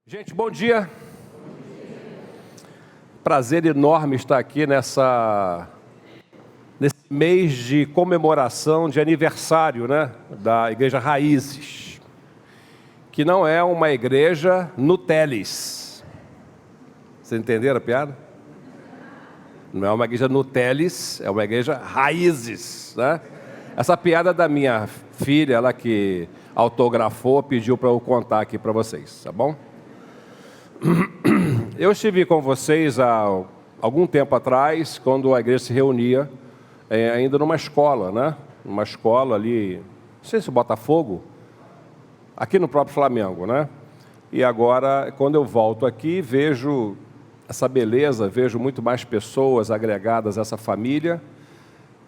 Gente, bom dia. Prazer enorme estar aqui nesse mês de comemoração de aniversário, da Igreja Raízes, que não é uma igreja Nutelis. Vocês entenderam a piada? Não é uma igreja Nutelis, é uma igreja Raízes, né? Essa piada é da minha filha, ela que autografou, pediu para eu contar aqui para vocês, tá bom? Eu estive com vocês há algum tempo atrás, quando a igreja se reunia, ainda numa escola, né? Uma escola ali, não sei se Botafogo, aqui no próprio Flamengo, né? E agora, quando eu volto aqui, vejo essa beleza, vejo muito mais pessoas agregadas a essa família,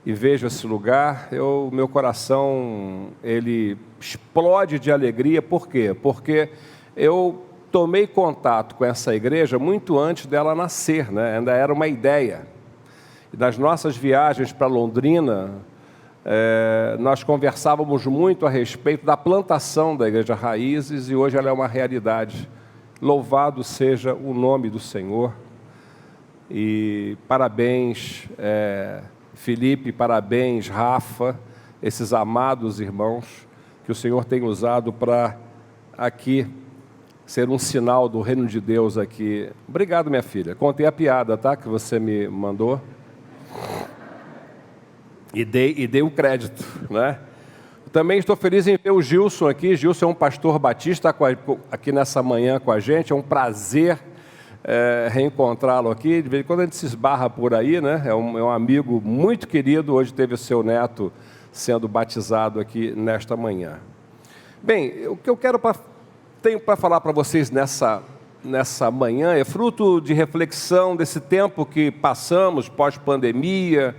e vejo esse lugar, meu coração, ele explode de alegria. Por quê? Porque eu tomei contato com essa igreja muito antes dela nascer, né? Ainda era uma ideia. E nas nossas viagens para Londrina, nós conversávamos muito a respeito da plantação da Igreja Raízes, e hoje ela é uma realidade. Louvado seja o nome do Senhor. E parabéns, Felipe, parabéns, Rafa, esses amados irmãos que o Senhor tem usado para aqui ser um sinal do reino de Deus aqui. Obrigado, minha filha. Contei a piada, tá? Que você me mandou. E dei o crédito, né? Também estou feliz em ver o Gilson aqui. Gilson é um pastor batista aqui nessa manhã com a gente. É um prazer reencontrá-lo aqui. De vez em quando a gente se esbarra por aí, né? É um amigo muito querido. Hoje teve o seu neto sendo batizado aqui nesta manhã. Bem, o que eu tenho para falar para vocês nessa manhã é fruto de reflexão desse tempo que passamos pós-pandemia,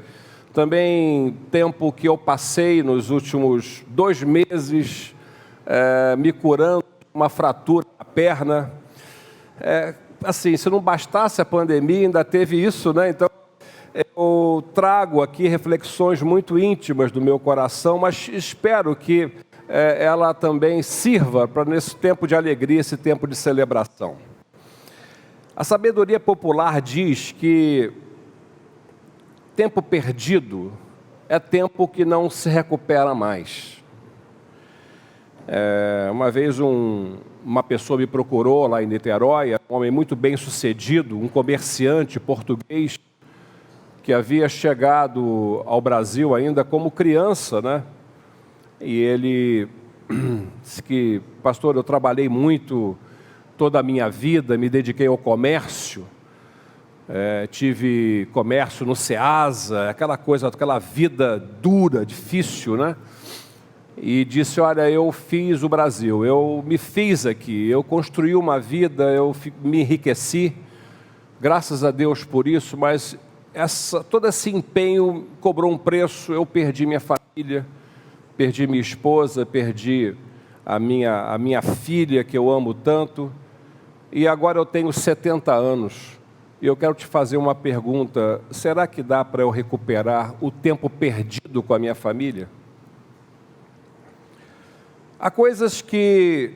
também tempo que eu passei nos últimos 2 meses me curando uma fratura na perna. Assim, se não bastasse a pandemia, ainda teve isso, né? Então, eu trago aqui reflexões muito íntimas do meu coração, mas espero que ela também sirva para, nesse tempo de alegria, esse tempo de celebração. A sabedoria popular diz que tempo perdido é tempo que não se recupera mais. Uma vez uma pessoa me procurou lá em Niterói, um homem muito bem sucedido, um comerciante português, que havia chegado ao Brasil ainda como criança, né? E ele disse que, pastor, eu trabalhei muito toda a minha vida, me dediquei ao comércio, tive comércio no Ceasa, aquela vida dura, difícil, né? E disse, olha, eu fiz o Brasil, eu me fiz aqui, eu construí uma vida, eu me enriqueci, graças a Deus por isso, mas todo esse empenho cobrou um preço, eu perdi minha família, perdi minha esposa, perdi a minha filha, que eu amo tanto, e agora eu tenho 70 anos, e eu quero te fazer uma pergunta: será que dá para eu recuperar o tempo perdido com a minha família? Há coisas que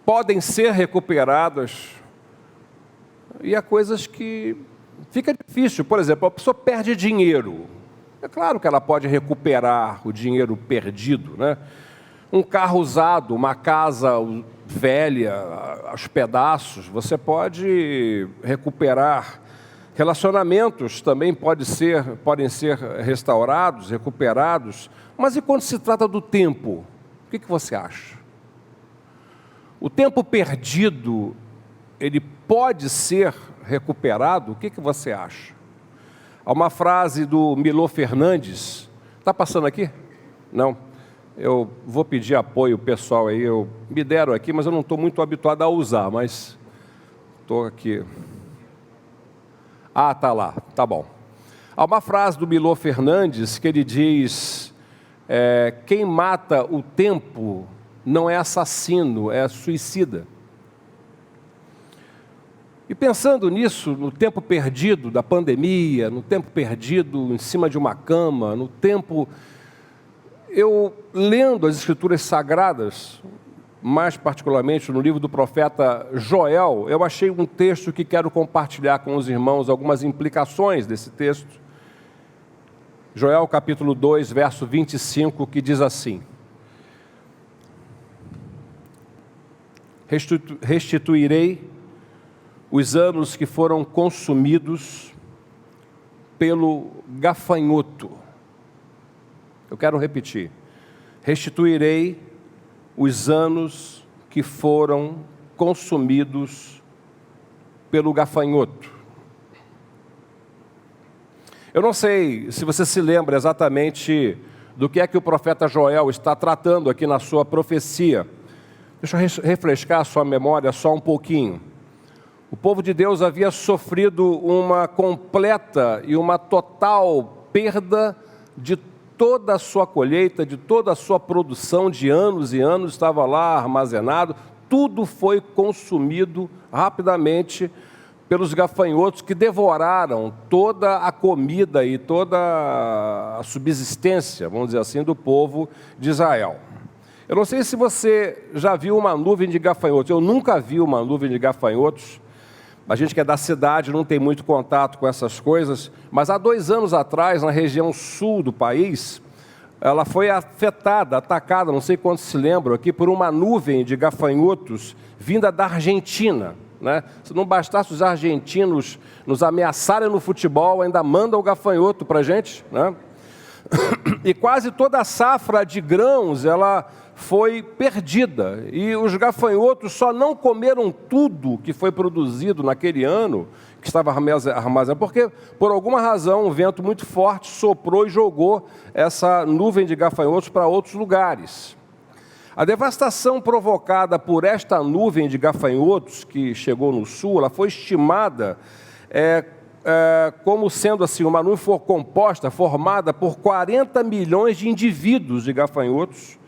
podem ser recuperadas, e há coisas que fica difícil. Por exemplo, a pessoa perde dinheiro. É claro que ela pode recuperar o dinheiro perdido, né? Um carro usado, uma casa velha, aos pedaços, você pode recuperar. Relacionamentos também podem ser restaurados, recuperados. Mas e quando se trata do tempo? O que você acha? O tempo perdido, ele pode ser recuperado? O que você acha? Há uma frase do Milor Fernandes. Está passando aqui? Não. Eu vou pedir apoio pessoal aí. Me deram aqui, mas eu não estou muito habituado a usar, mas estou aqui. Ah, está lá. Tá bom. Há uma frase do Milor Fernandes que ele diz: quem mata o tempo não é assassino, é suicida. E pensando nisso, no tempo perdido da pandemia, no tempo perdido em cima de uma cama, no tempo... Eu, lendo as Escrituras Sagradas, mais particularmente no livro do profeta Joel, eu achei um texto que quero compartilhar com os irmãos, algumas implicações desse texto. Joel capítulo 2, verso 25, que diz assim: restituirei os anos que foram consumidos pelo gafanhoto. Eu quero repetir. Restituirei os anos que foram consumidos pelo gafanhoto. Eu não sei se você se lembra exatamente do que é que o profeta Joel está tratando aqui na sua profecia. Deixa eu refrescar a sua memória só um pouquinho. O povo de Deus havia sofrido uma completa e uma total perda de toda a sua colheita, de toda a sua produção de anos e anos, estava lá armazenado, tudo foi consumido rapidamente pelos gafanhotos que devoraram toda a comida e toda a subsistência, vamos dizer assim, do povo de Israel. Eu não sei se você já viu uma nuvem de gafanhotos, eu nunca vi uma nuvem de gafanhotos. A gente que é da cidade não tem muito contato com essas coisas, mas há 2 anos atrás, na região sul do país, ela foi afetada, atacada, não sei quantos se lembram aqui, por uma nuvem de gafanhotos vinda da Argentina, né? Se não bastasse os argentinos nos ameaçarem no futebol, ainda mandam o gafanhoto para a gente, né? E quase toda a safra de grãos, ela foi perdida, e os gafanhotos só não comeram tudo que foi produzido naquele ano, que estava armazenado, porque por alguma razão um vento muito forte soprou e jogou essa nuvem de gafanhotos para outros lugares. A devastação provocada por esta nuvem de gafanhotos que chegou no sul, ela foi estimada como sendo assim, uma nuvem formada por 40 milhões de indivíduos de gafanhotos,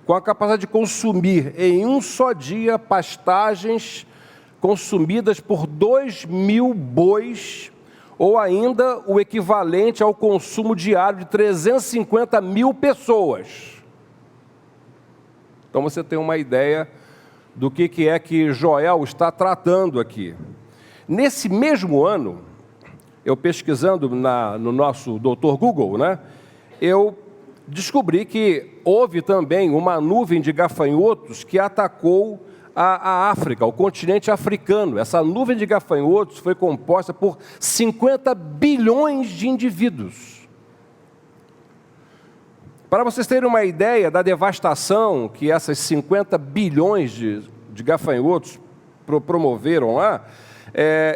com a capacidade de consumir em um só dia pastagens consumidas por 2.000 bois, ou ainda o equivalente ao consumo diário de 350 mil pessoas. Então você tem uma ideia do que é que Joel está tratando aqui. Nesse mesmo ano, eu pesquisando no nosso Dr. Google, né, eu descobri que houve também uma nuvem de gafanhotos que atacou a África, o continente africano. Essa nuvem de gafanhotos foi composta por 50 bilhões de indivíduos. Para vocês terem uma ideia da devastação que essas 50 bilhões de gafanhotos promoveram lá,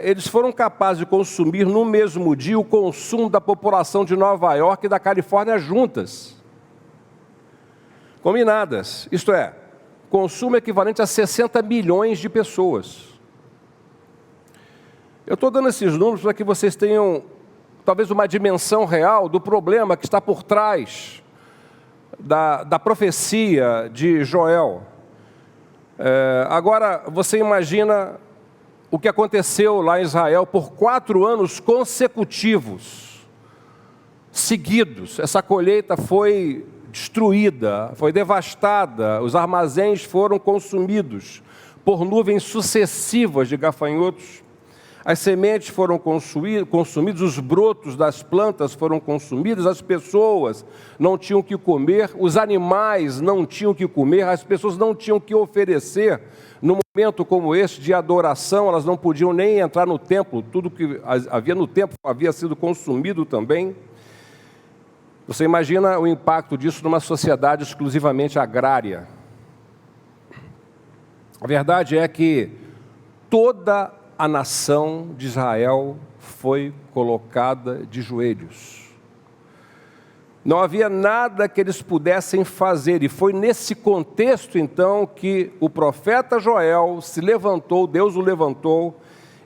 eles foram capazes de consumir no mesmo dia o consumo da população de Nova York e da Califórnia juntas. Combinadas, isto é, consumo equivalente a 60 milhões de pessoas. Eu estou dando esses números para que vocês tenham talvez uma dimensão real do problema que está por trás da profecia de Joel. Agora, você imagina o que aconteceu lá em Israel por 4 anos consecutivos, seguidos. Essa colheita foi destruída, foi devastada, os armazéns foram consumidos por nuvens sucessivas de gafanhotos, as sementes foram consumidas, os brotos das plantas foram consumidos, as pessoas não tinham o que comer, os animais não tinham o que comer, as pessoas não tinham o que oferecer. Num momento como este de adoração, elas não podiam nem entrar no templo, tudo que havia no templo havia sido consumido também. Você imagina o impacto disso numa sociedade exclusivamente agrária. A verdade é que toda a nação de Israel foi colocada de joelhos. Não havia nada que eles pudessem fazer, e foi nesse contexto, então, que o profeta Joel se levantou, Deus o levantou,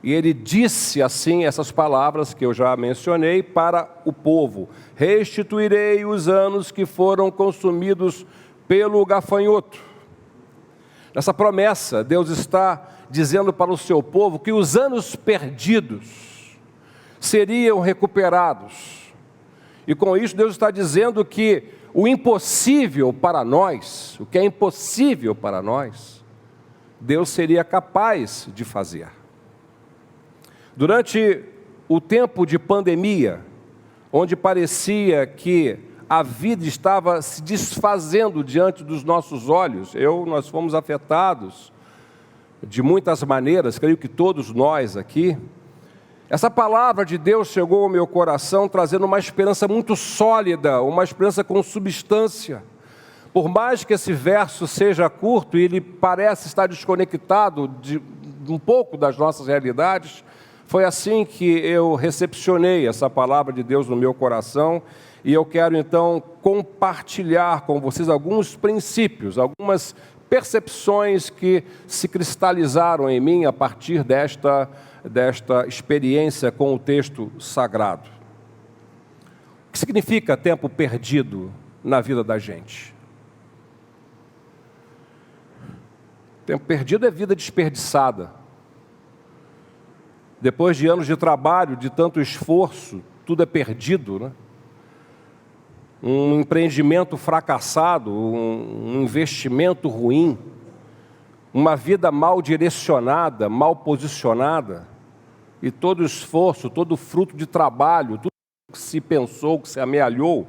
e ele disse assim essas palavras que eu já mencionei para o povo: restituirei os anos que foram consumidos pelo gafanhoto. Nessa promessa, Deus está dizendo para o seu povo que os anos perdidos seriam recuperados. E com isso Deus está dizendo que o impossível para nós, o que é impossível para nós, Deus seria capaz de fazer. Durante o tempo de pandemia, onde parecia que a vida estava se desfazendo diante dos nossos olhos, nós fomos afetados de muitas maneiras, creio que todos nós aqui. Essa palavra de Deus chegou ao meu coração trazendo uma esperança muito sólida, uma esperança com substância. Por mais que esse verso seja curto e ele parece estar desconectado de um pouco das nossas realidades, foi assim que eu recepcionei essa palavra de Deus no meu coração, e eu quero então compartilhar com vocês alguns princípios, algumas percepções que se cristalizaram em mim a partir desta experiência com o texto sagrado. O que significa tempo perdido na vida da gente? Tempo perdido é vida desperdiçada. Depois de anos de trabalho, de tanto esforço, tudo é perdido, né? Um empreendimento fracassado, um investimento ruim, uma vida mal direcionada, mal posicionada, e todo esforço, todo fruto de trabalho, tudo que se pensou, que se amealhou,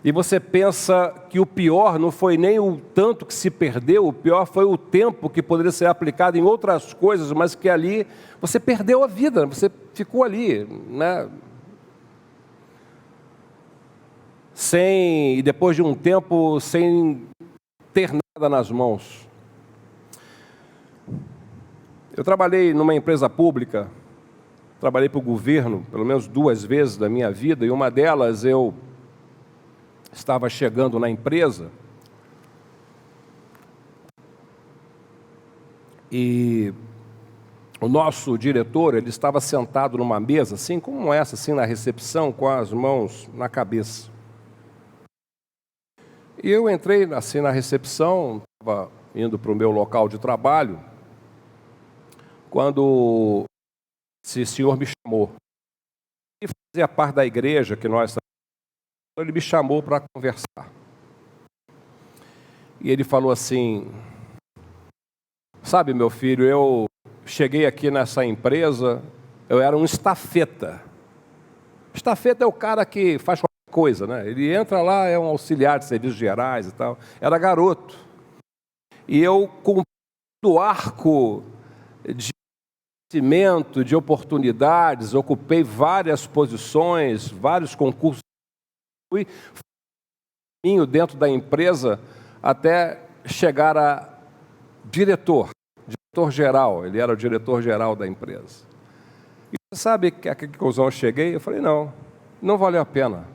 e você pensa que o pior não foi nem o tanto que se perdeu, o pior foi o tempo que poderia ser aplicado em outras coisas, mas que ali você perdeu a vida, você ficou ali, né? E depois de um tempo, sem ter nada nas mãos. Eu trabalhei numa empresa pública, trabalhei para o governo, pelo menos 2 vezes da minha vida, e uma delas eu estava chegando na empresa, e o nosso diretor, ele estava sentado numa mesa, assim como essa, assim na recepção, com as mãos na cabeça. E eu entrei assim na recepção, estava indo para o meu local de trabalho, quando esse senhor me chamou. Ele fazia parte da igreja que nós... Ele me chamou para conversar. E ele falou assim: sabe, meu filho, eu cheguei aqui nessa empresa, eu era um estafeta. Estafeta é o cara que faz qualquer coisa, né? Ele entra lá, é um auxiliar de serviços gerais e tal. Era garoto. E eu, com o arco de conhecimento, de oportunidades, ocupei várias posições, vários concursos. Fui dentro da empresa até chegar a diretor-geral. Ele era o diretor-geral da empresa. E você sabe a que conclusão eu cheguei? Eu falei, não valeu a pena.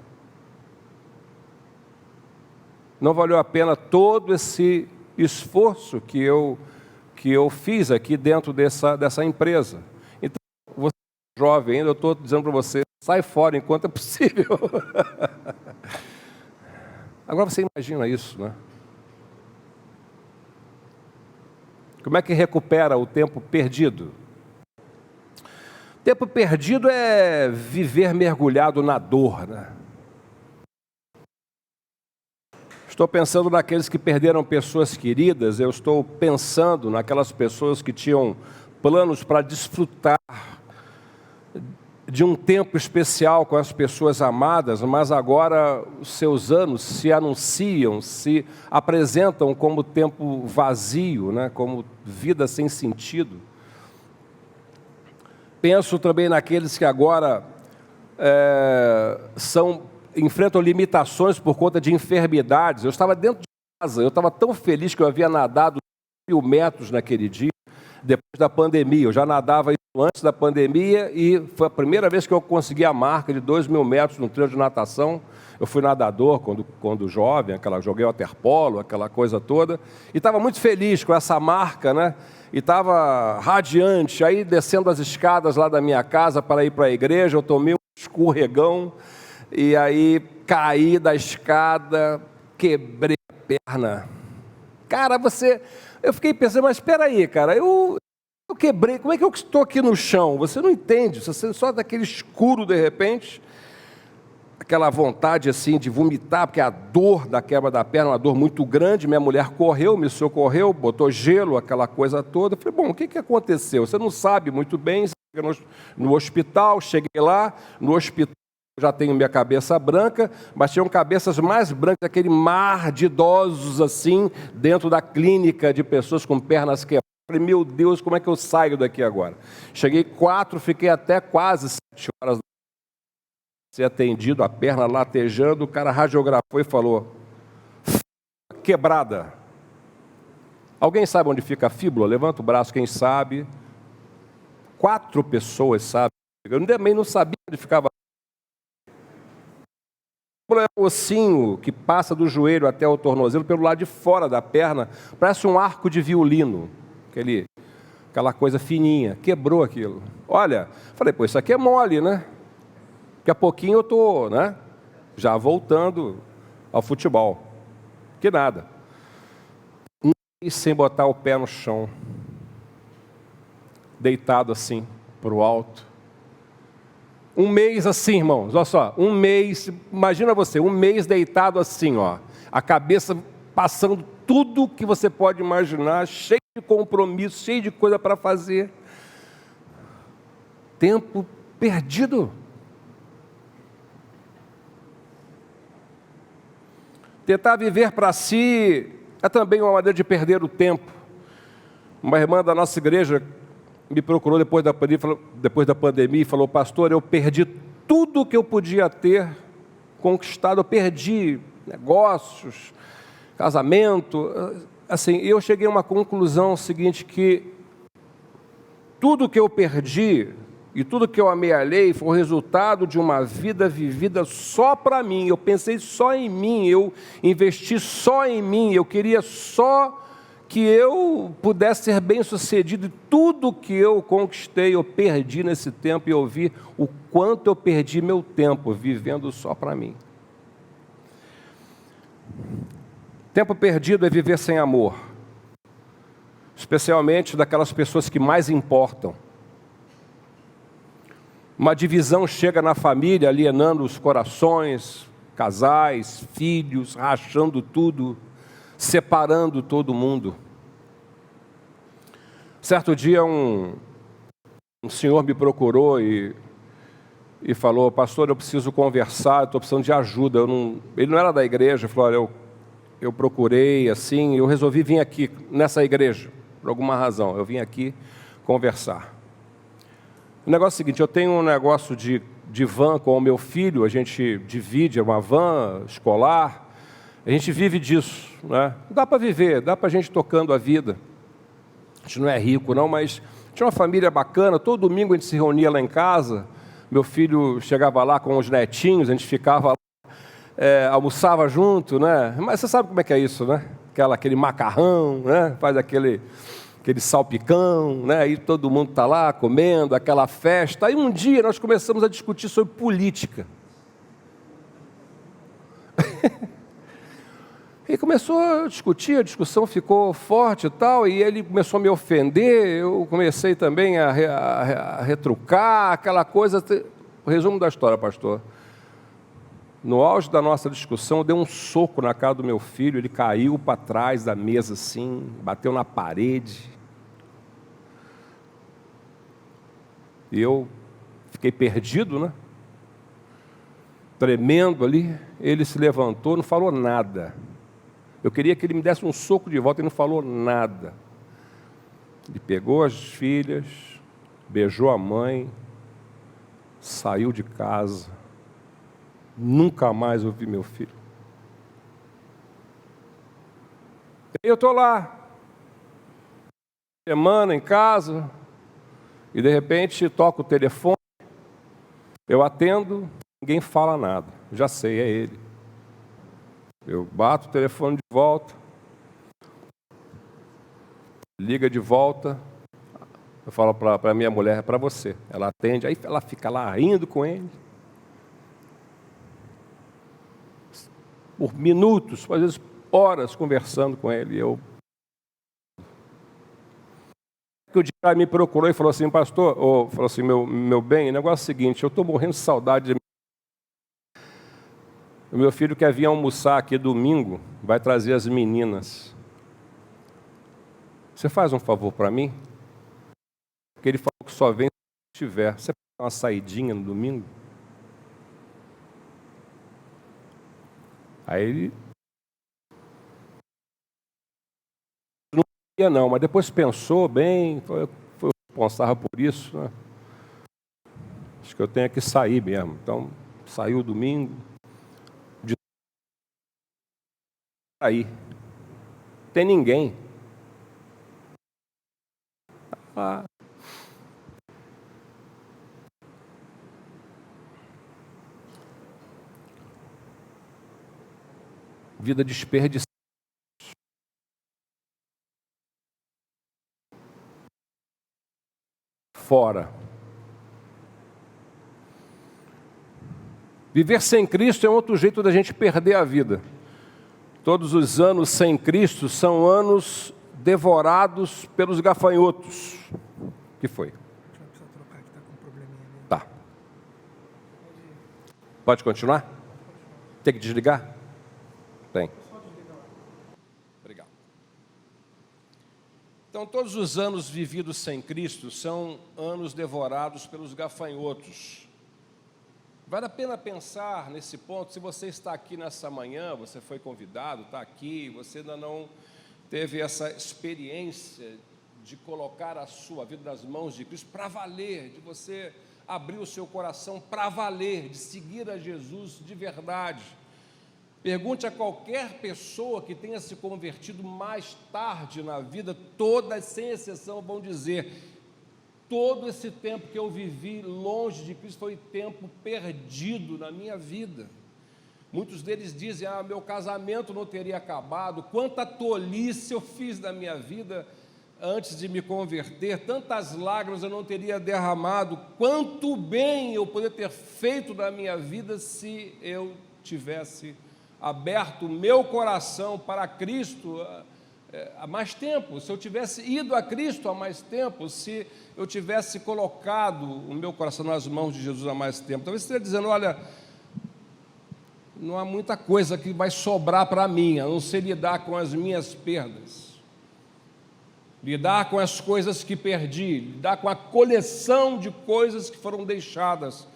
Não valeu a pena todo esse esforço que eu fiz aqui dentro dessa empresa. Então, você é jovem ainda, eu estou dizendo para você, sai fora enquanto é possível. Agora você imagina isso, né? Como é que recupera o tempo perdido? Tempo perdido é viver mergulhado na dor, né? Estou pensando naqueles que perderam pessoas queridas, eu estou pensando naquelas pessoas que tinham planos para desfrutar de um tempo especial com as pessoas amadas, mas agora os seus anos se anunciam, se apresentam como tempo vazio, né? Como vida sem sentido. Penso também naqueles que agora enfrentam limitações por conta de enfermidades. Eu estava dentro de casa, eu estava tão feliz que eu havia nadado 1.000 metros naquele dia, depois da pandemia. Eu já nadava isso antes da pandemia e foi a primeira vez que eu consegui a marca de 2.000 metros no treino de natação. Eu fui nadador quando jovem, joguei waterpolo, aquela coisa toda, e estava muito feliz com essa marca, né? E estava radiante. Aí, descendo as escadas lá da minha casa para ir para a igreja, eu tomei um escorregão, e aí caí da escada, quebrei a perna. Cara, eu fiquei pensando, mas espera aí, cara, eu quebrei, como é que eu estou aqui no chão? Você não entende, você só daquele escuro de repente, aquela vontade assim de vomitar, porque a dor da quebra da perna é uma dor muito grande. Minha mulher correu, me socorreu, botou gelo, aquela coisa toda. Eu falei, bom, o que aconteceu? Você não sabe muito bem. Você chega no hospital, cheguei lá, no hospital já tenho minha cabeça branca, mas tinham cabeças mais brancas, aquele mar de idosos assim, dentro da clínica de pessoas com pernas quebradas. Falei, meu Deus, como é que eu saio daqui agora? Cheguei 4, fiquei até quase 7 horas da ser atendido, a perna latejando, o cara radiografou e falou, quebrada. Alguém sabe onde fica a fíbula? Levanta o braço, quem sabe. 4 pessoas sabem. Eu também não sabia onde ficava. É o ossinho que passa do joelho até o tornozelo pelo lado de fora da perna, parece um arco de violino, aquela coisa fininha, quebrou aquilo. Olha, falei, pô, isso aqui é mole, né? Daqui a pouquinho eu estou, né, já voltando ao futebol. Que nada. E sem botar o pé no chão, deitado assim, para o alto. Um mês assim, irmãos, olha só, um mês, imagina você, um mês deitado assim, ó, a cabeça passando tudo que você pode imaginar, cheio de compromisso, cheio de coisa para fazer. Tempo perdido. Tentar viver para si é também uma maneira de perder o tempo. Uma irmã da nossa igreja me procurou depois da pandemia e falou, pastor, eu perdi tudo que eu podia ter conquistado, eu perdi negócios, casamento, assim, eu cheguei a uma conclusão seguinte, que tudo que eu perdi e tudo que eu amealhei foi o resultado de uma vida vivida só para mim. Eu pensei só em mim, eu investi só em mim, eu queria só que eu pudesse ser bem-sucedido, e tudo que eu conquistei, eu perdi nesse tempo, e eu vi o quanto eu perdi meu tempo vivendo só para mim. Tempo perdido é viver sem amor, especialmente daquelas pessoas que mais importam. Uma divisão chega na família, alienando os corações, casais, filhos, rachando tudo, separando todo mundo. Certo dia um senhor me procurou e falou, pastor, eu preciso conversar, estou precisando de ajuda. Ele não era da igreja, falou, olha, eu procurei assim, eu resolvi vir aqui nessa igreja, por alguma razão, eu vim aqui conversar. O negócio é o seguinte, eu tenho um negócio de van com o meu filho, a gente divide, é uma van escolar, a gente vive disso, né? Dá para viver, dá para a gente tocando a vida. A gente não é rico não, mas tinha uma família bacana, todo domingo a gente se reunia lá em casa, meu filho chegava lá com os netinhos, a gente ficava lá, almoçava junto, né? Mas você sabe como é que é isso, né? Aquele macarrão, né? Faz aquele salpicão, né? Aí todo mundo está lá comendo, aquela festa. Aí um dia nós começamos a discutir sobre política. E começou a discutir, a discussão ficou forte e tal, e ele começou a me ofender, eu comecei também a retrucar, aquela coisa. O resumo da história, pastor. No auge da nossa discussão, eu dei um soco na cara do meu filho, ele caiu para trás da mesa assim, bateu na parede. E eu fiquei perdido, né? Tremendo ali, ele se levantou, não falou nada. Eu queria que ele me desse um soco de volta, ele não falou nada. Ele pegou as filhas, beijou a mãe, saiu de casa. Nunca mais ouvi meu filho. E eu estou lá, semana em casa, e de repente toco o telefone, eu atendo, ninguém fala nada. Já sei, é ele. Eu bato o telefone de volta, liga de volta, eu falo para a minha mulher, é para você. Ela atende, aí ela fica lá rindo com ele. Por minutos, às vezes horas conversando com ele. O dia me procurou e falou assim, pastor, falou assim, meu bem, o negócio é o seguinte, eu estou morrendo de saudade de O meu filho quer vir almoçar aqui domingo, vai trazer as meninas. Você faz um favor para mim? Porque ele falou que só vem se tiver. Você pode dar uma saidinha no domingo? Aí ele não queria não, mas depois pensou bem, foi responsável por isso, né? Acho que eu tenho que sair mesmo. Então, saiu domingo, de sair. Tem ninguém. Ah. Vida desperdiçada. Fora. Viver sem Cristo é outro jeito da gente perder a vida. Todos os anos sem Cristo são anos devorados pelos gafanhotos. O que foi? Tá. Pode continuar? Tem que desligar? Tem. Obrigado. Então, todos os anos vividos sem Cristo são anos devorados pelos gafanhotos. Vale a pena pensar nesse ponto. Se você está aqui nessa manhã, você foi convidado, está aqui, você ainda não teve essa experiência de colocar a sua vida nas mãos de Cristo para valer, de você abrir o seu coração para valer, de seguir a Jesus de verdade. Pergunte a qualquer pessoa que tenha se convertido mais tarde na vida, todas, sem exceção, vão dizer: todo esse tempo que eu vivi longe de Cristo foi tempo perdido na minha vida. Muitos deles dizem: meu casamento não teria acabado, quanta tolice eu fiz na minha vida antes de me converter, tantas lágrimas eu não teria derramado, quanto bem eu poderia ter feito na minha vida se eu tivesse aberto o meu coração para Cristo há mais tempo, se eu tivesse ido a Cristo há mais tempo, se eu tivesse colocado o meu coração nas mãos de Jesus há mais tempo. Talvez você esteja dizendo: olha, não há muita coisa que vai sobrar para mim, a não ser lidar com as minhas perdas, lidar com as coisas que perdi, lidar com a coleção de coisas que foram deixadas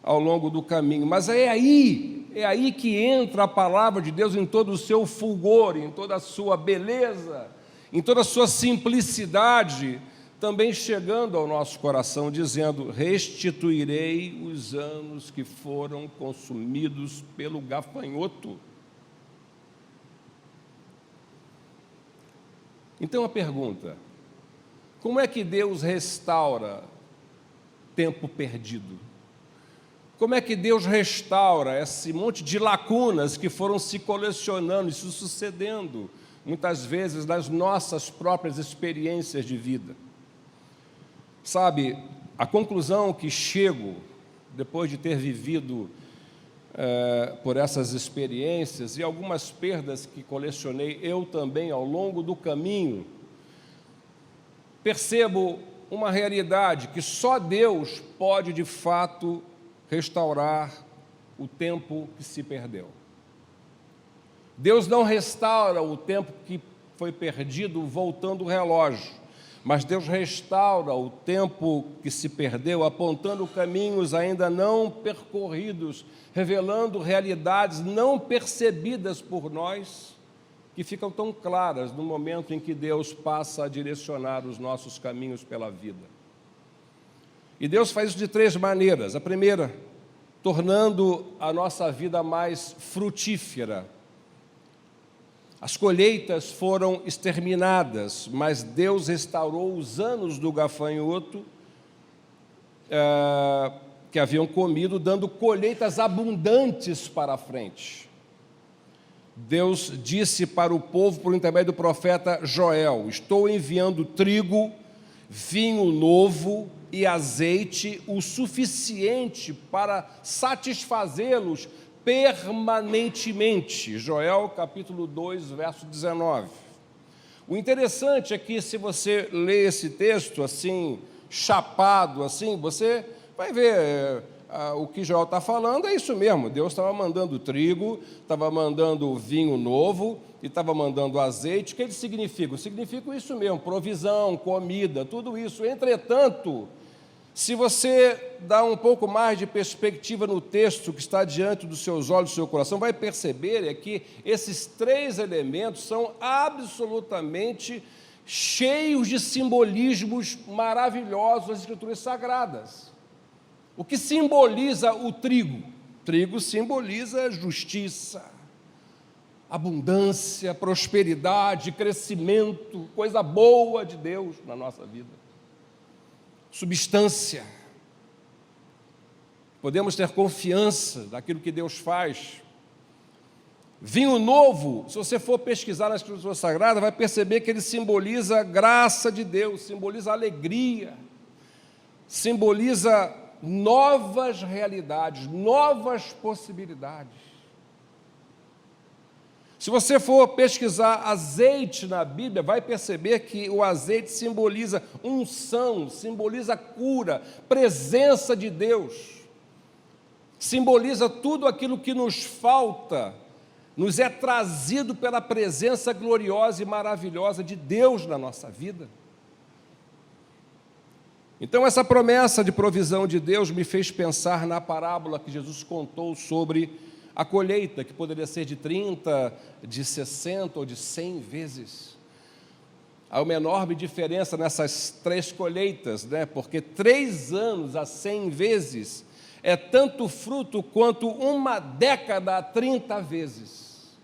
ao longo do caminho. Mas é aí que entra a palavra de Deus em todo o seu fulgor, em toda a sua beleza, em toda a sua simplicidade, também chegando ao nosso coração, dizendo: restituirei os anos que foram consumidos pelo gafanhoto. Então a pergunta: como é que Deus restaura tempo perdido? Como é que Deus restaura esse monte de lacunas que foram se colecionando e se sucedendo, muitas vezes, nas nossas próprias experiências de vida? Sabe, a conclusão que chego, depois de ter vivido por essas experiências e algumas perdas que colecionei eu também ao longo do caminho, percebo uma realidade que só Deus pode, de fato, restaurar o tempo que se perdeu. Deus não restaura o tempo que foi perdido voltando o relógio, mas Deus restaura o tempo que se perdeu apontando caminhos ainda não percorridos, revelando realidades não percebidas por nós, que ficam tão claras no momento em que Deus passa a direcionar os nossos caminhos pela vida. E Deus faz isso de três maneiras. A primeira, tornando a nossa vida mais frutífera. As colheitas foram exterminadas, mas Deus restaurou os anos do gafanhoto que haviam comido, dando colheitas abundantes para a frente. Deus disse para o povo, por intermédio do profeta Joel: estou enviando trigo, vinho novo e azeite o suficiente para satisfazê-los permanentemente. Joel capítulo 2, verso 19. O interessante é que, se você lê esse texto assim, chapado, assim, você vai ver o que Joel está falando é isso mesmo. Deus estava mandando trigo, estava mandando vinho novo e estava mandando azeite. O que ele significa? Significa isso mesmo, provisão, comida, tudo isso. Entretanto, se você dá um pouco mais de perspectiva no texto que está diante dos seus olhos, do seu coração, vai perceber que esses três elementos são absolutamente cheios de simbolismos maravilhosos das Escrituras Sagradas. O que simboliza o trigo? Trigo simboliza justiça, abundância, prosperidade, crescimento, coisa boa de Deus na nossa vida. Substância. Podemos ter confiança daquilo que Deus faz. Vinho novo, se você for pesquisar na Escritura Sagrada, vai perceber que ele simboliza a graça de Deus, simboliza alegria, simboliza novas realidades, novas possibilidades. Se você for pesquisar azeite na Bíblia, vai perceber que o azeite simboliza unção, simboliza cura, presença de Deus, simboliza tudo aquilo que nos falta, nos é trazido pela presença gloriosa e maravilhosa de Deus na nossa vida. Então, essa promessa de provisão de Deus me fez pensar na parábola que Jesus contou sobre a colheita, que poderia ser de 30, de 60 ou de 100 vezes. Há uma enorme diferença nessas três colheitas, né? Porque 3 anos a 100 vezes é tanto fruto quanto uma década a 30 vezes.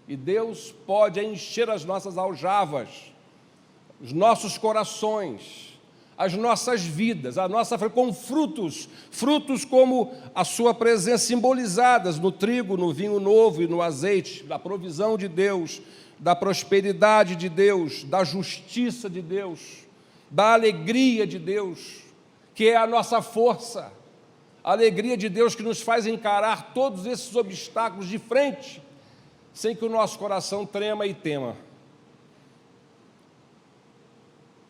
E Deus pode encher as nossas aljavas, os nossos corações, as nossas vidas, a nossa com frutos como a sua presença, simbolizadas no trigo, no vinho novo e no azeite, da provisão de Deus, da prosperidade de Deus, da justiça de Deus, da alegria de Deus, que é a nossa força, a alegria de Deus que nos faz encarar todos esses obstáculos de frente, sem que o nosso coração trema e tema.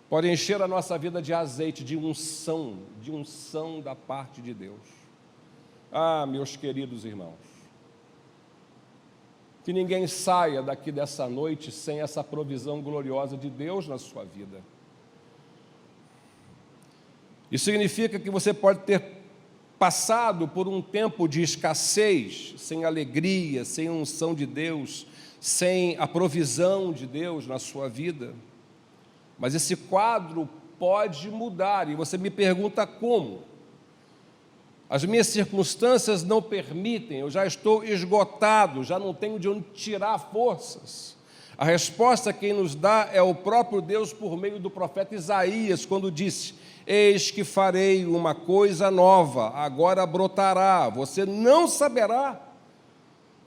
Pode encher a nossa vida de azeite, de unção da parte de Deus. Ah, meus queridos irmãos, que ninguém saia daqui dessa noite sem essa provisão gloriosa de Deus na sua vida. Isso significa que você pode ter passado por um tempo de escassez, sem alegria, sem unção de Deus, sem a provisão de Deus na sua vida. Mas esse quadro pode mudar, e você me pergunta como? As minhas circunstâncias não permitem, eu já estou esgotado, já não tenho de onde tirar forças. A resposta quem nos dá é o próprio Deus por meio do profeta Isaías, quando disse: eis que farei uma coisa nova, agora brotará, você não saberá.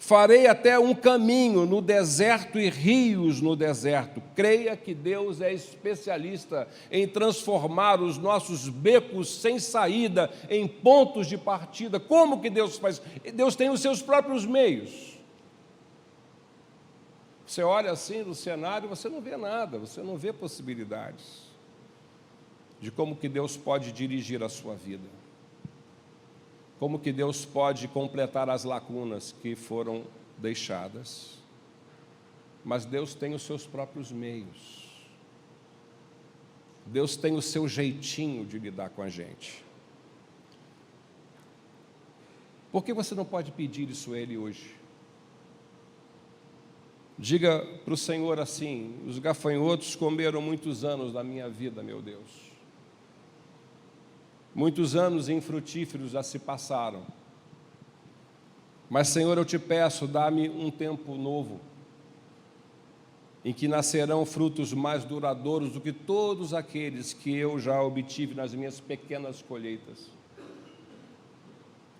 Farei até um caminho no deserto e rios no deserto. Creia que Deus é especialista em transformar os nossos becos sem saída em pontos de partida. Como que Deus faz? Deus tem os seus próprios meios. Você olha assim no cenário, você não vê nada, você não vê possibilidades de como que Deus pode dirigir a sua vida. Como que Deus pode completar as lacunas que foram deixadas. Mas Deus tem os seus próprios meios. Deus tem o seu jeitinho de lidar com a gente. Por que você não pode pedir isso a Ele hoje? Diga para o Senhor assim: os gafanhotos comeram muitos anos da minha vida, meu Deus. Muitos anos infrutíferos já se passaram. Mas, Senhor, eu te peço, dá-me um tempo novo, em que nascerão frutos mais duradouros do que todos aqueles que eu já obtive nas minhas pequenas colheitas.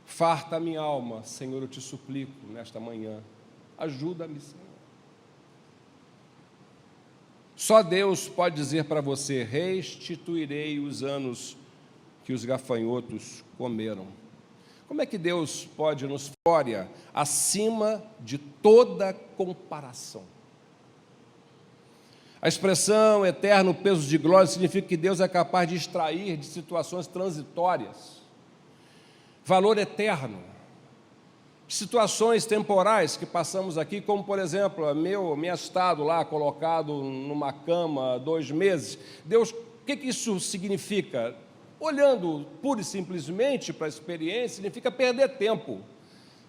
Farta a minha alma, Senhor, eu te suplico nesta manhã. Ajuda-me, Senhor. Só Deus pode dizer para você: restituirei os anos que os gafanhotos comeram. Como é que Deus pode nos glória acima de toda comparação? A expressão eterno peso de glória significa que Deus é capaz de extrair de situações transitórias valor eterno. Situações temporais que passamos aqui, como, por exemplo, meu estado lá, colocado numa cama 2 meses. Deus, o que isso significa? Olhando pura e simplesmente para a experiência, significa perder tempo.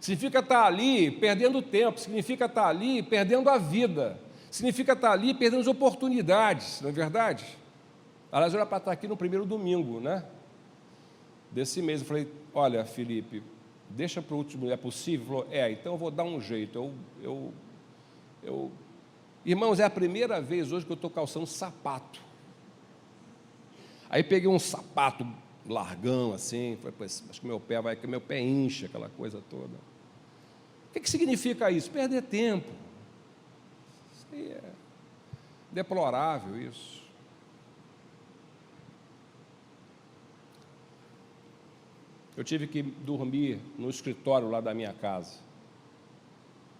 Significa estar ali perdendo tempo, significa estar ali perdendo a vida, significa estar ali perdendo as oportunidades, não é verdade? Aliás, eu era para estar aqui no primeiro domingo, né? Desse mês. Eu falei, olha, Felipe, deixa para o último, é possível? Ele falou, então eu vou dar um jeito. Irmãos, é a primeira vez hoje que eu estou calçando sapato. Aí peguei um sapato largão assim, falei, acho que meu pé incha, aquela coisa toda. O que significa isso? Perder tempo. Isso aí é deplorável, isso. Eu tive que dormir no escritório lá da minha casa,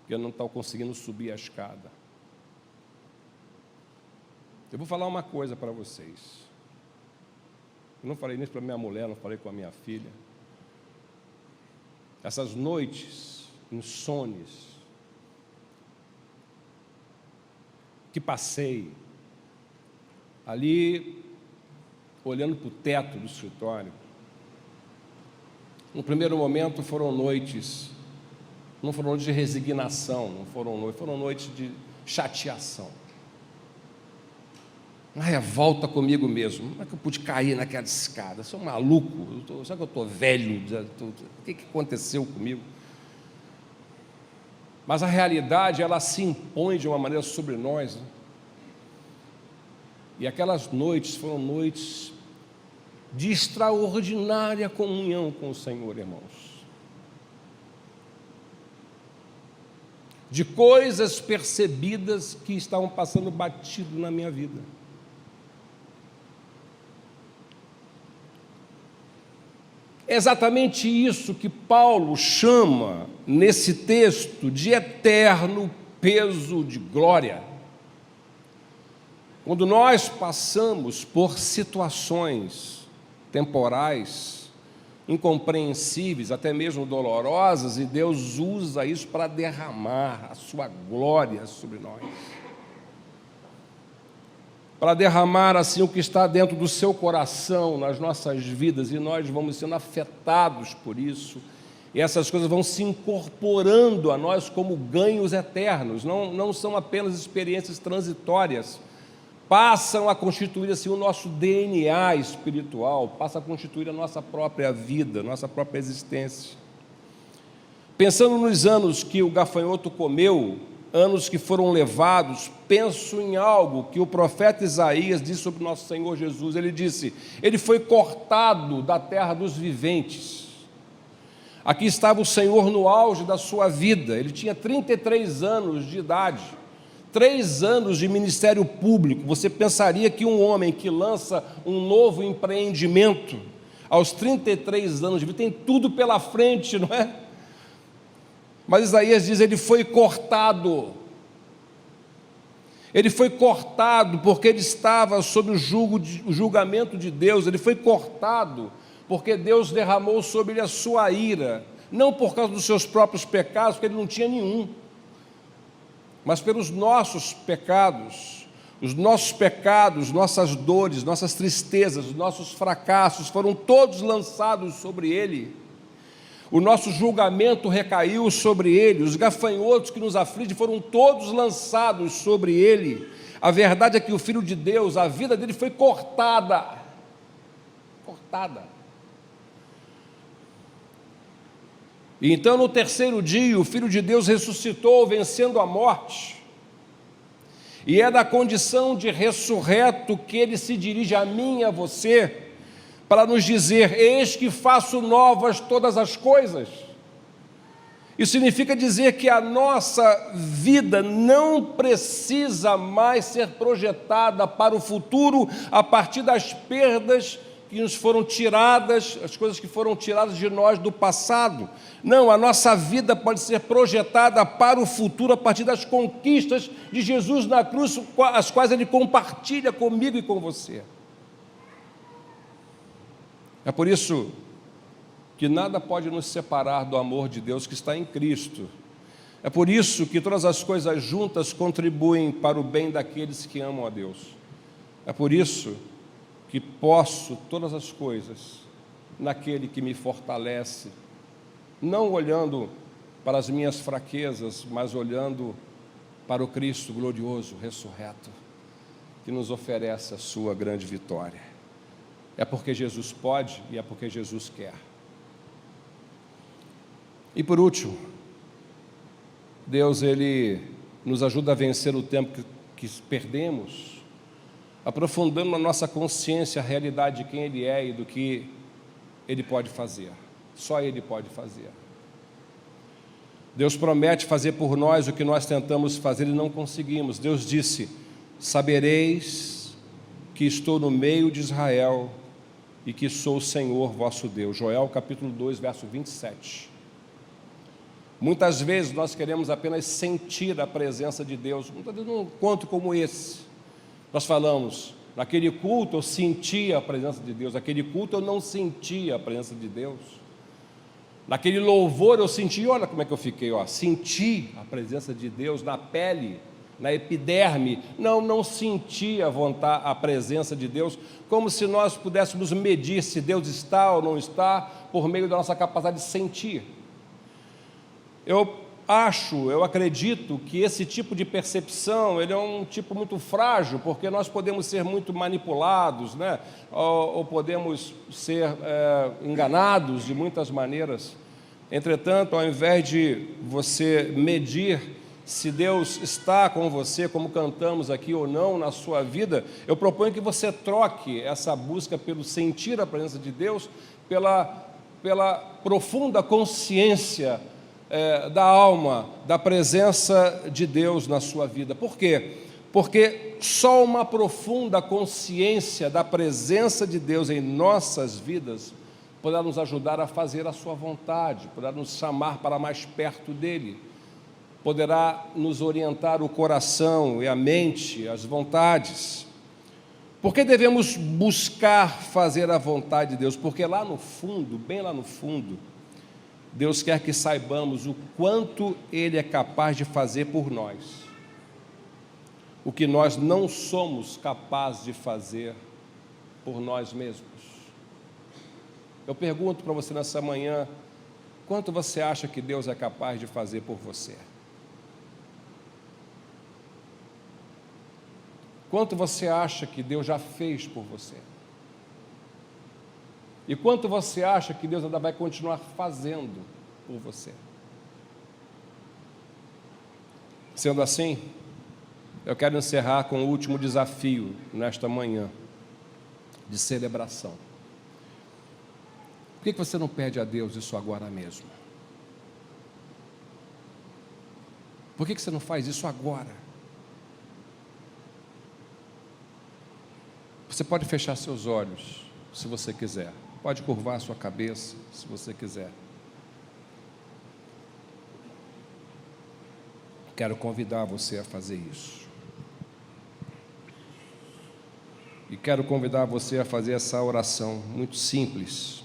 porque eu não estava conseguindo subir a escada. Eu vou falar uma coisa para vocês. Eu não falei nem para minha mulher, não falei com a minha filha. Essas noites insones que passei ali, olhando para o teto do escritório, no primeiro momento não foram noites de resignação, foram noites de chateação. Uma revolta comigo mesmo. Como é que eu pude cair naquela escada? Eu sou maluco? Será que eu estou velho? O que aconteceu comigo? Mas a realidade, ela se impõe de uma maneira sobre nós, né? E aquelas noites foram noites de extraordinária comunhão com o Senhor, irmãos. De coisas percebidas que estavam passando batido na minha vida. É exatamente isso que Paulo chama, nesse texto, de eterno peso de glória. Quando nós passamos por situações temporais, incompreensíveis, até mesmo dolorosas, e Deus usa isso para derramar a sua glória sobre nós. Para derramar assim o que está dentro do seu coração, nas nossas vidas, e nós vamos sendo afetados por isso, e essas coisas vão se incorporando a nós como ganhos eternos, não são apenas experiências transitórias, passam a constituir assim o nosso DNA espiritual, passa a constituir a nossa própria vida, nossa própria existência. Pensando nos anos que o gafanhoto comeu, anos que foram levados, penso em algo que o profeta Isaías disse sobre nosso Senhor Jesus. Ele disse, ele foi cortado da terra dos viventes. Aqui estava o Senhor no auge da sua vida, ele tinha 33 anos de idade, 3 anos de ministério público. Você pensaria que um homem que lança um novo empreendimento aos 33 anos de vida tem tudo pela frente, não é? Mas Isaías diz, ele foi cortado. Ele foi cortado porque ele estava sob o julgamento de Deus. Ele foi cortado porque Deus derramou sobre ele a sua ira, não por causa dos seus próprios pecados, porque ele não tinha nenhum, mas pelos nossos pecados. Os nossos pecados, nossas dores, nossas tristezas, nossos fracassos foram todos lançados sobre ele. O nosso julgamento recaiu sobre ele, os gafanhotos que nos afligem foram todos lançados sobre ele. A verdade é que o Filho de Deus, a vida dele foi cortada. E então, no terceiro dia, o Filho de Deus ressuscitou, vencendo a morte. E é da condição de ressurreto que ele se dirige a mim e a você, para nos dizer, eis que faço novas todas as coisas. Isso significa dizer que a nossa vida não precisa mais ser projetada para o futuro a partir das perdas que nos foram tiradas, as coisas que foram tiradas de nós do passado. Não, a nossa vida pode ser projetada para o futuro a partir das conquistas de Jesus na cruz, as quais ele compartilha comigo e com você. É por isso que nada pode nos separar do amor de Deus que está em Cristo. É por isso que todas as coisas juntas contribuem para o bem daqueles que amam a Deus. É por isso que posso todas as coisas naquele que me fortalece, não olhando para as minhas fraquezas, mas olhando para o Cristo glorioso, ressurreto, que nos oferece a sua grande vitória. É porque Jesus pode e é porque Jesus quer. E por último, Deus, Ele nos ajuda a vencer o tempo que perdemos, aprofundando na nossa consciência a realidade de quem Ele é e do que Ele pode fazer. Só Ele pode fazer. Deus promete fazer por nós o que nós tentamos fazer e não conseguimos. Deus disse: sabereis que estou no meio de Israel e que sou o Senhor vosso Deus. Joel capítulo 2, verso 27. Muitas vezes nós queremos apenas sentir a presença de Deus. Muitas vezes num encontro como esse, nós falamos: naquele culto eu sentia a presença de Deus, naquele culto eu não sentia a presença de Deus. Naquele louvor eu senti, olha como é que eu fiquei, senti a presença de Deus na pele, na epiderme. Não senti a presença de Deus, como se nós pudéssemos medir se Deus está ou não está, por meio da nossa capacidade de sentir. Eu acredito que esse tipo de percepção, ele é um tipo muito frágil, porque nós podemos ser muito manipulados, né? ou podemos ser enganados de muitas maneiras. Entretanto, ao invés de você medir se Deus está com você, como cantamos aqui ou não na sua vida, eu proponho que você troque essa busca pelo sentir a presença de Deus pela profunda consciência da alma, da presença de Deus na sua vida. Por quê? Porque só uma profunda consciência da presença de Deus em nossas vidas poderá nos ajudar a fazer a sua vontade, poderá nos chamar para mais perto dEle, poderá nos orientar o coração e a mente, as vontades. Por que devemos buscar fazer a vontade de Deus? Porque lá no fundo, bem lá no fundo, Deus quer que saibamos o quanto Ele é capaz de fazer por nós, o que nós não somos capazes de fazer por nós mesmos. Eu pergunto para você nessa manhã: quanto você acha que Deus é capaz de fazer por você? Quanto você acha que Deus já fez por você? E quanto você acha que Deus ainda vai continuar fazendo por você? Sendo assim, eu quero encerrar com o último desafio nesta manhã de celebração. Por que você não pede a Deus isso agora mesmo? Por que você não faz isso agora? Você pode fechar seus olhos, se você quiser. Pode curvar a sua cabeça, se você quiser. Quero convidar você a fazer isso. E quero convidar você a fazer essa oração muito simples,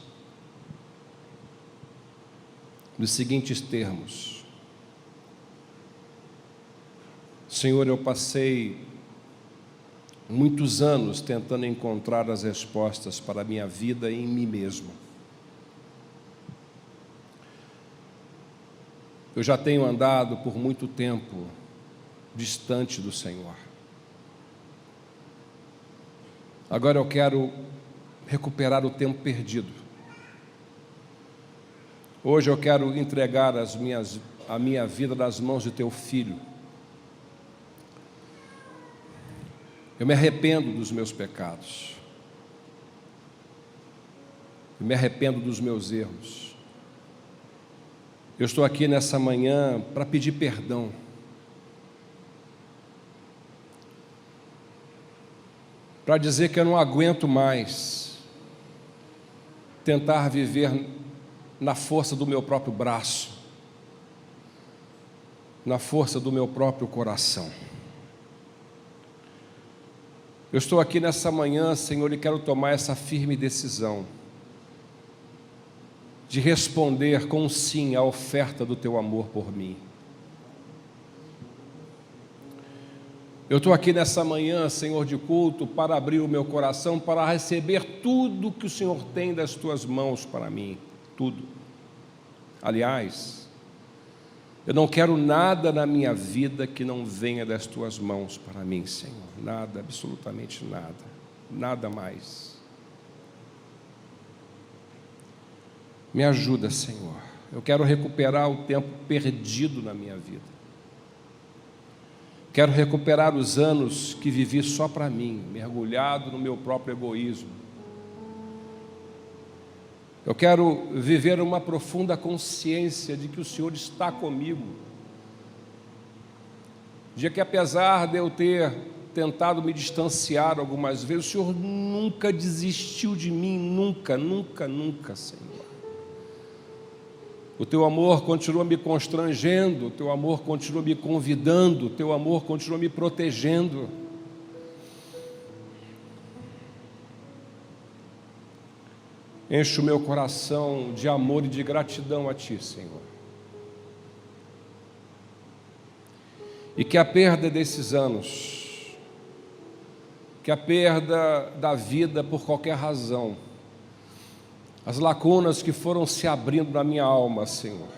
nos seguintes termos: Senhor, eu passei muitos anos tentando encontrar as respostas para a minha vida em mim mesmo. Eu já tenho andado por muito tempo distante do Senhor. Agora eu quero recuperar o tempo perdido. Hoje eu quero entregar a minha vida nas mãos de Teu Filho. Eu me arrependo dos meus pecados. Eu me arrependo dos meus erros. Eu estou aqui nessa manhã para pedir perdão. Para dizer que eu não aguento mais tentar viver na força do meu próprio braço, na força do meu próprio coração. Eu estou aqui nessa manhã, Senhor, e quero tomar essa firme decisão de responder com sim à oferta do teu amor por mim. Eu estou aqui nessa manhã, Senhor, de culto, para abrir o meu coração, para receber tudo que o Senhor tem das tuas mãos para mim, tudo. Aliás, eu não quero nada na minha vida que não venha das tuas mãos para mim, Senhor. Nada, absolutamente nada, nada mais. Me ajuda, Senhor. Eu quero recuperar o tempo perdido na minha vida. Quero recuperar os anos que vivi só para mim, mergulhado no meu próprio egoísmo. Eu quero viver uma profunda consciência de que o Senhor está comigo. De que apesar de eu ter tentado me distanciar algumas vezes, o Senhor nunca desistiu de mim, nunca, nunca, nunca, Senhor. O teu amor continua me constrangendo, o teu amor continua me convidando, o teu amor continua me protegendo. Enche o meu coração de amor e de gratidão a Ti, Senhor. E que a perda desses anos, que a perda da vida por qualquer razão, as lacunas que foram se abrindo na minha alma, Senhor,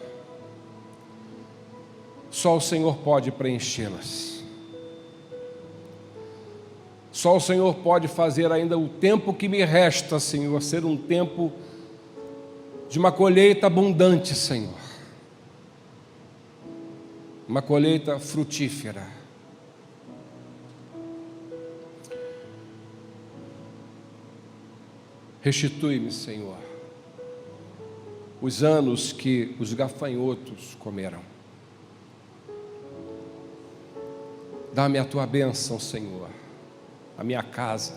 só o Senhor pode preenchê-las. Só o Senhor pode fazer ainda o tempo que me resta, Senhor, ser um tempo de uma colheita abundante, Senhor. Uma colheita frutífera. Restitui-me, Senhor, os anos que os gafanhotos comeram. Dá-me a tua bênção, Senhor, a minha casa,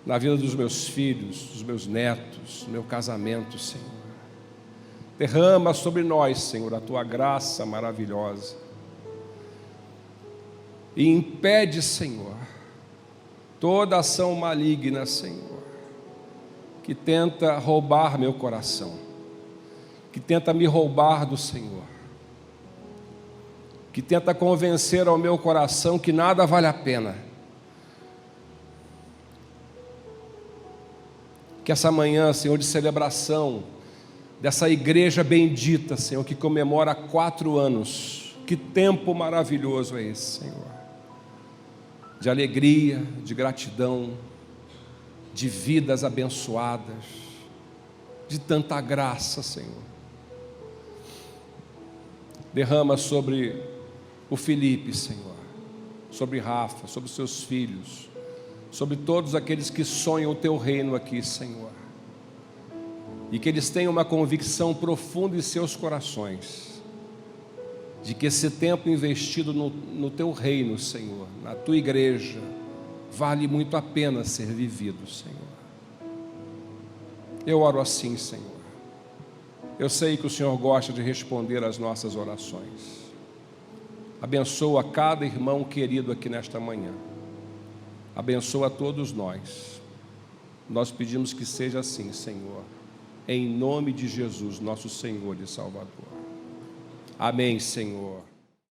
na vida dos meus filhos, dos meus netos, no meu casamento, Senhor. Derrama sobre nós, Senhor, a tua graça maravilhosa. E impede, Senhor, toda ação maligna, Senhor, que tenta roubar meu coração, que tenta me roubar do Senhor, que tenta convencer ao meu coração que nada vale a pena. Que essa manhã, Senhor, de celebração dessa igreja bendita, Senhor, que comemora 4 anos, que tempo maravilhoso é esse, Senhor, de alegria, de gratidão, de vidas abençoadas, de tanta graça, Senhor. Derrama sobre o Felipe, Senhor, sobre Rafa, sobre seus filhos, sobre todos aqueles que sonham o teu reino aqui, Senhor, e que eles tenham uma convicção profunda em seus corações, de que esse tempo investido no teu reino, Senhor, na tua igreja, vale muito a pena ser vivido, Senhor. Eu oro assim, Senhor. Eu sei que o Senhor gosta de responder às nossas orações. Abençoa cada irmão querido aqui nesta manhã. Abençoa todos nós. Nós pedimos que seja assim, Senhor, em nome de Jesus, nosso Senhor e Salvador. Amém, Senhor.